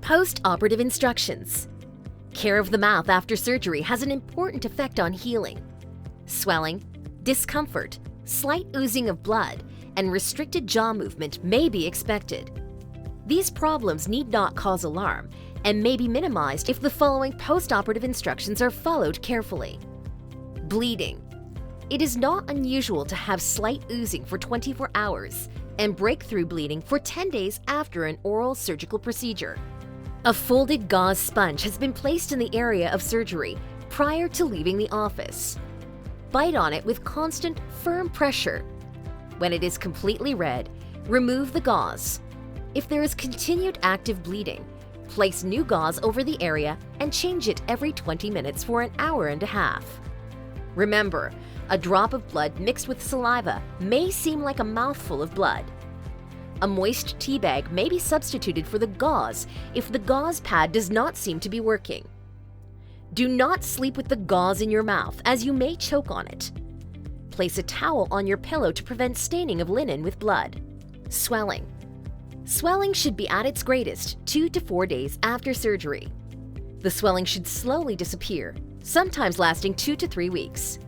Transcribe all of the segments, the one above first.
Post-operative instructions. Care of the mouth after surgery has an important effect on healing. Swelling, discomfort, slight oozing of blood, and restricted jaw movement may be expected. These problems need not cause alarm and may be minimized if the following post-operative instructions are followed carefully. Bleeding. It is not unusual to have slight oozing for 24 hours and breakthrough bleeding for 10 days after an oral surgical procedure. A folded gauze sponge has been placed in the area of surgery prior to leaving the office. Bite on it with constant, firm pressure. When it is completely red, remove the gauze. If there is continued active bleeding, place new gauze over the area and change it every 20 minutes for an hour and a half. Remember, a drop of blood mixed with saliva may seem like a mouthful of blood. A moist tea bag may be substituted for the gauze if the gauze pad does not seem to be working. Do not sleep with the gauze in your mouth, as you may choke on it. Place a towel on your pillow to prevent staining of linen with blood. Swelling. Swelling should be at its greatest 2 to 4 days after surgery. The swelling should slowly disappear, sometimes lasting 2 to 3 weeks.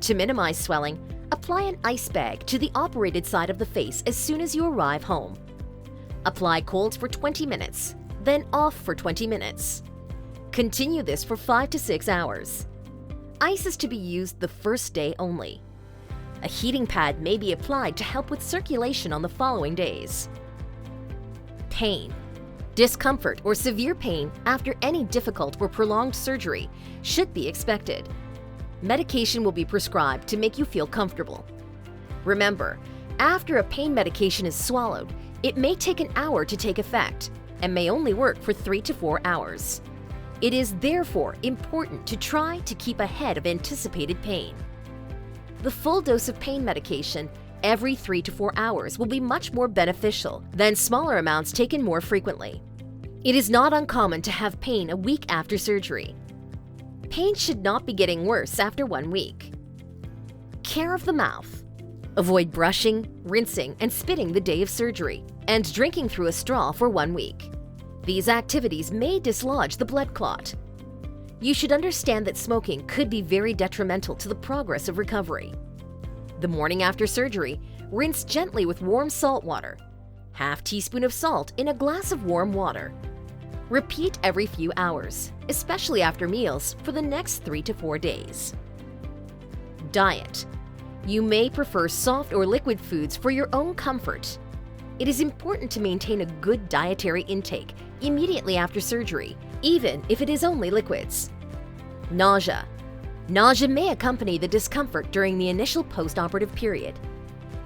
To minimize swelling, apply an ice bag to the operated side of the face as soon as you arrive home. Apply cold for 20 minutes, then off for 20 minutes. Continue this for 5 to 6 hours. Ice is to be used the first day only. A heating pad may be applied to help with circulation on the following days. Pain. Discomfort or severe pain after any difficult or prolonged surgery should be expected. Medication will be prescribed to make you feel comfortable. Remember, after a pain medication is swallowed, it may take an hour to take effect and may only work for 3 to 4 hours. It is therefore important to try to keep ahead of anticipated pain. The full dose of pain medication every 3 to 4 hours will be much more beneficial than smaller amounts taken more frequently. It is not uncommon to have pain a week after surgery. Pain should not be getting worse after 1 week. Care of the mouth. Avoid brushing, rinsing, and spitting the day of surgery, and drinking through a straw for 1 week. These activities may dislodge the blood clot. You should understand that smoking could be very detrimental to the progress of recovery. The morning after surgery, rinse gently with warm salt water. Half teaspoon of salt in a glass of warm water. Repeat every few hours, especially after meals, for the next 3 to 4 days. Diet. You may prefer soft or liquid foods for your own comfort. It is important to maintain a good dietary intake immediately after surgery, even if it is only liquids. Nausea. Nausea may accompany the discomfort during the initial post-operative period.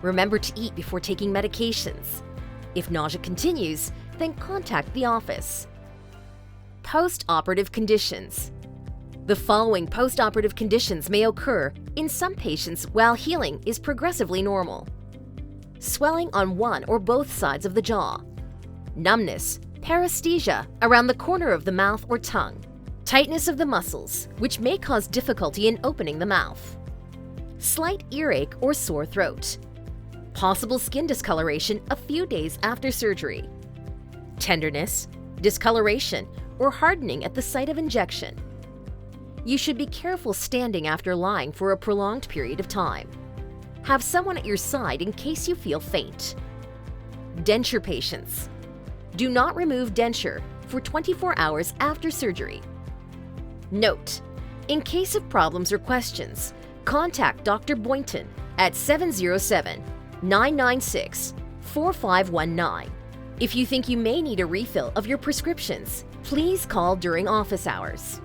Remember to eat before taking medications. If nausea continues, then contact the office. Post-operative conditions. The following post-operative conditions may occur in some patients while healing is progressively normal. Swelling on one or both sides of the jaw. Numbness, paresthesia around the corner of the mouth or tongue. Tightness of the muscles, which may cause difficulty in opening the mouth. Slight earache or sore throat. Possible skin discoloration a few days after surgery. Tenderness, discoloration, or hardening at the site of injection. You should be careful standing after lying for a prolonged period of time. Have someone at your side in case you feel faint. Denture patients. Do not remove denture for 24 hours after surgery. Note: in case of problems or questions, contact Dr. Boynton at 707-996-4519. If you think you may need a refill of your prescriptions, please call during office hours.